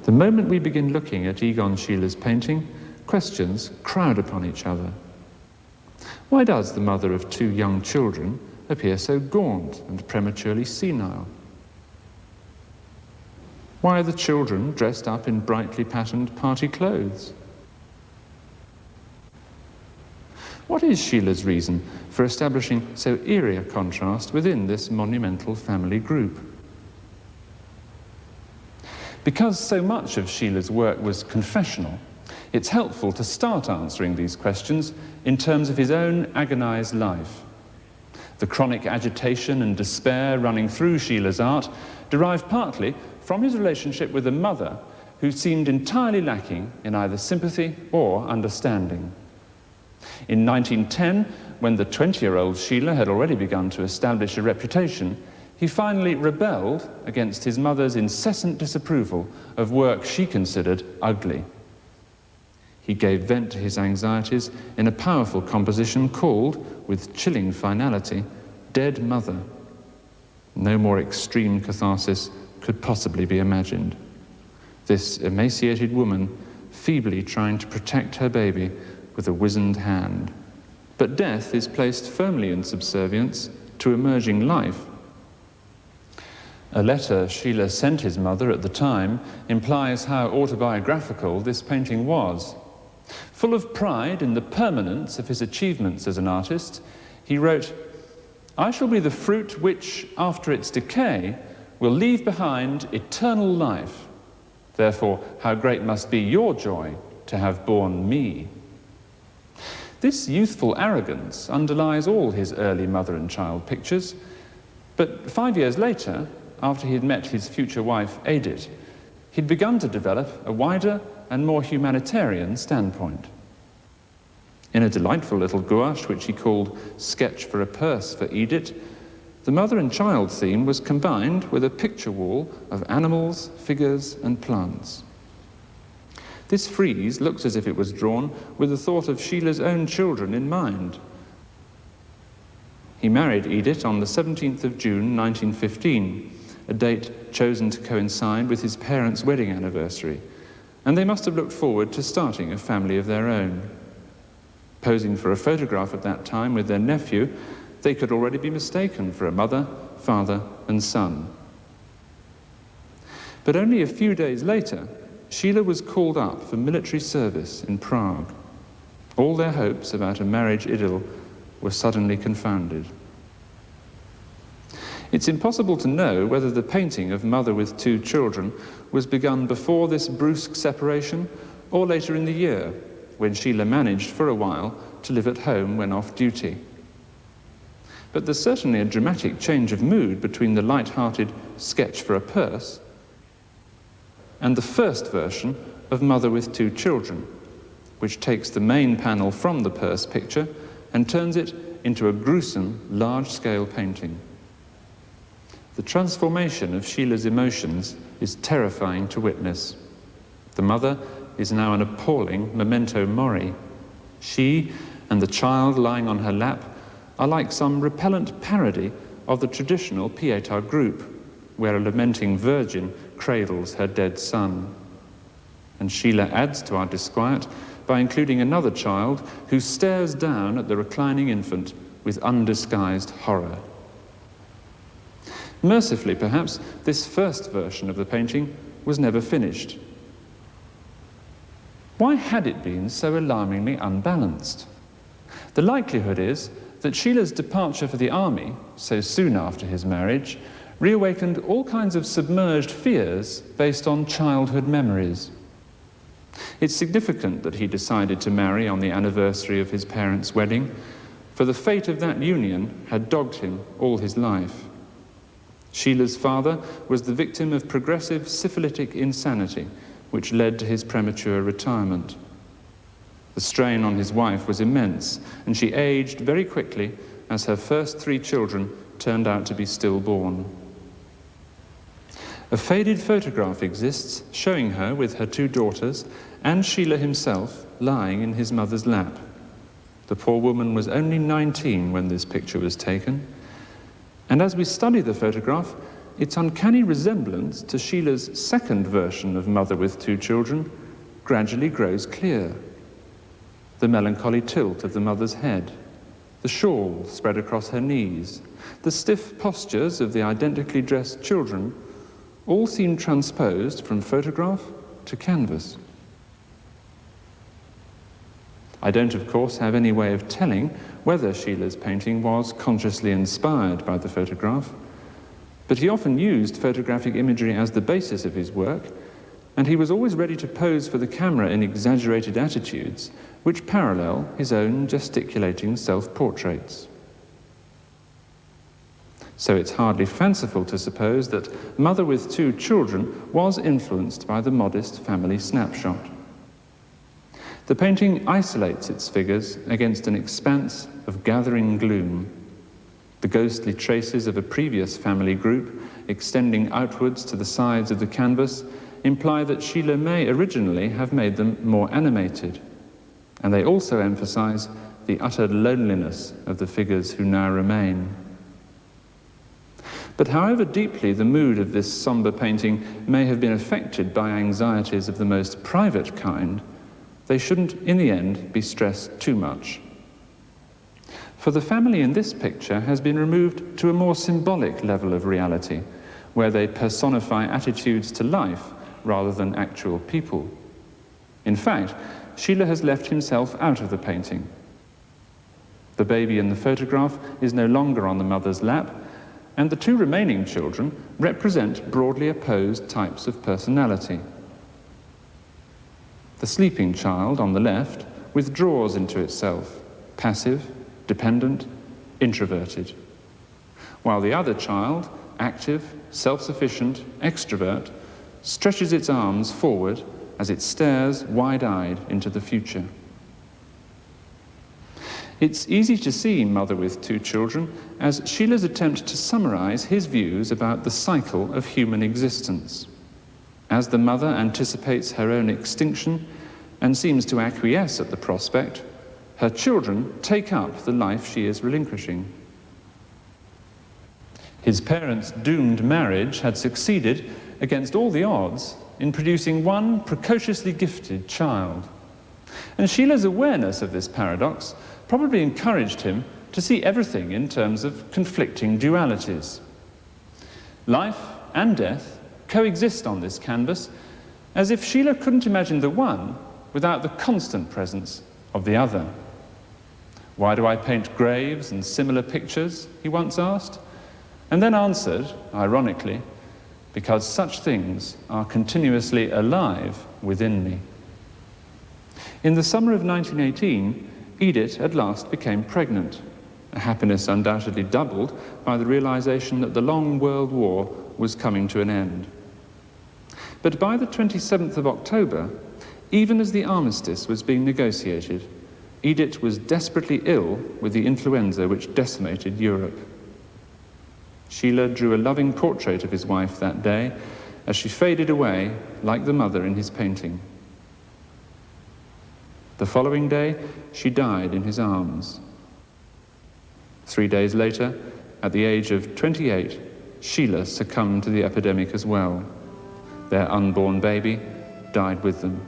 The moment we begin looking at Egon Schiele's painting, questions crowd upon each other. Why does the mother of two young children appear so gaunt and prematurely senile? Why are the children dressed up in brightly patterned party clothes? What is Schiele's reason for establishing so eerie a contrast within this monumental family group? Because so much of Schiele's work was confessional, it's helpful to start answering these questions in terms of his own agonized life. The chronic agitation and despair running through Schiele's art derived partly from his relationship with a mother who seemed entirely lacking in either sympathy or understanding. In 1910, when the 20-year-old Schiele had already begun to establish a reputation, he finally rebelled against his mother's incessant disapproval of work she considered ugly. He gave vent to his anxieties in a powerful composition called, with chilling finality, Dead Mother. No more extreme catharsis could possibly be imagined. This emaciated woman feebly trying to protect her baby with a wizened hand. But death is placed firmly in subservience to emerging life. A letter Schiele sent his mother at the time implies how autobiographical this painting was. Full of pride in the permanence of his achievements as an artist, he wrote, "I shall be the fruit which, after its decay, will leave behind eternal life. Therefore, how great must be your joy to have borne me." This youthful arrogance underlies all his early mother and child pictures, but 5 years later, after he had met his future wife, Edith, he'd begun to develop a wider and more humanitarian standpoint. In a delightful little gouache, which he called Sketch for a Purse for Edith, the mother and child theme was combined with a picture wall of animals, figures, and plants. This frieze looks as if it was drawn with the thought of Schiele's own children in mind. He married Edith on the 17th of June 1915, a date chosen to coincide with his parents' wedding anniversary, and they must have looked forward to starting a family of their own. Posing for a photograph at that time with their nephew, they could already be mistaken for a mother, father, and son. But only a few days later, Schiele was called up for military service in Prague. All their hopes about a marriage idyll were suddenly confounded. It's impossible to know whether the painting of Mother with Two Children was begun before this brusque separation or later in the year, when Schiele managed for a while to live at home when off duty. But there's certainly a dramatic change of mood between the light-hearted Sketch for a Purse and the first version of Mother with Two Children, which takes the main panel from the purse picture and turns it into a gruesome, large-scale painting. The transformation of Schiele's emotions is terrifying to witness. The mother is now an appalling memento mori. She and the child lying on her lap are like some repellent parody of the traditional Pietà group, where a lamenting virgin cradles her dead son. And Schiele adds to our disquiet by including another child who stares down at the reclining infant with undisguised horror. Mercifully, perhaps, this first version of the painting was never finished. Why had it been so alarmingly unbalanced? The likelihood is that Schiele's departure for the army, so soon after his marriage, reawakened all kinds of submerged fears based on childhood memories. It's significant that he decided to marry on the anniversary of his parents' wedding, for the fate of that union had dogged him all his life. Schiele's father was the victim of progressive syphilitic insanity, which led to his premature retirement. The strain on his wife was immense, and she aged very quickly as her first 3 children turned out to be stillborn. A faded photograph exists showing her with her 2 daughters and Schiele himself lying in his mother's lap. The poor woman was only 19 when this picture was taken, and as we study the photograph, its uncanny resemblance to Schiele's second version of Mother with Two Children gradually grows clear. The melancholy tilt of the mother's head, the shawl spread across her knees, the stiff postures of the identically dressed children all seem transposed from photograph to canvas. I don't, of course, have any way of telling whether Schiele's painting was consciously inspired by the photograph, but he often used photographic imagery as the basis of his work, and he was always ready to pose for the camera in exaggerated attitudes which parallel his own gesticulating self-portraits. So it's hardly fanciful to suppose that Mother with Two Children was influenced by the modest family snapshot. The painting isolates its figures against an expanse of gathering gloom. The ghostly traces of a previous family group, extending outwards to the sides of the canvas, imply that Schiele may originally have made them more animated, and they also emphasize the utter loneliness of the figures who now remain. But however deeply the mood of this somber painting may have been affected by anxieties of the most private kind, they shouldn't, in the end, be stressed too much. For the family in this picture has been removed to a more symbolic level of reality, where they personify attitudes to life rather than actual people. In fact, Schiele has left himself out of the painting. The baby in the photograph is no longer on the mother's lap, and the two remaining children represent broadly opposed types of personality. The sleeping child on the left withdraws into itself, passive, dependent, introverted, while the other child, active, self-sufficient, extrovert, stretches its arms forward as it stares wide-eyed into the future. It's easy to see Mother with Two Children as Schiele's attempt to summarize his views about the cycle of human existence. As the mother anticipates her own extinction and seems to acquiesce at the prospect, her children take up the life she is relinquishing. His parents' doomed marriage had succeeded, against all the odds, in producing one precociously gifted child. And Schiele's awareness of this paradox probably encouraged him to see everything in terms of conflicting dualities. Life and death coexist on this canvas, as if Schiele couldn't imagine the one without the constant presence of the other. "Why do I paint graves and similar pictures?" he once asked, and then answered, ironically, "Because such things are continuously alive within me." In the summer of 1918, Edith at last became pregnant, a happiness undoubtedly doubled by the realization that the long World War was coming to an end. But by the 27th of October, even as the armistice was being negotiated, Edith was desperately ill with the influenza which decimated Europe. Schiele drew a loving portrait of his wife that day as she faded away like the mother in his painting. The following day, she died in his arms. 3 days later, at the age of 28, Schiele succumbed to the epidemic as well. Their unborn baby died with them.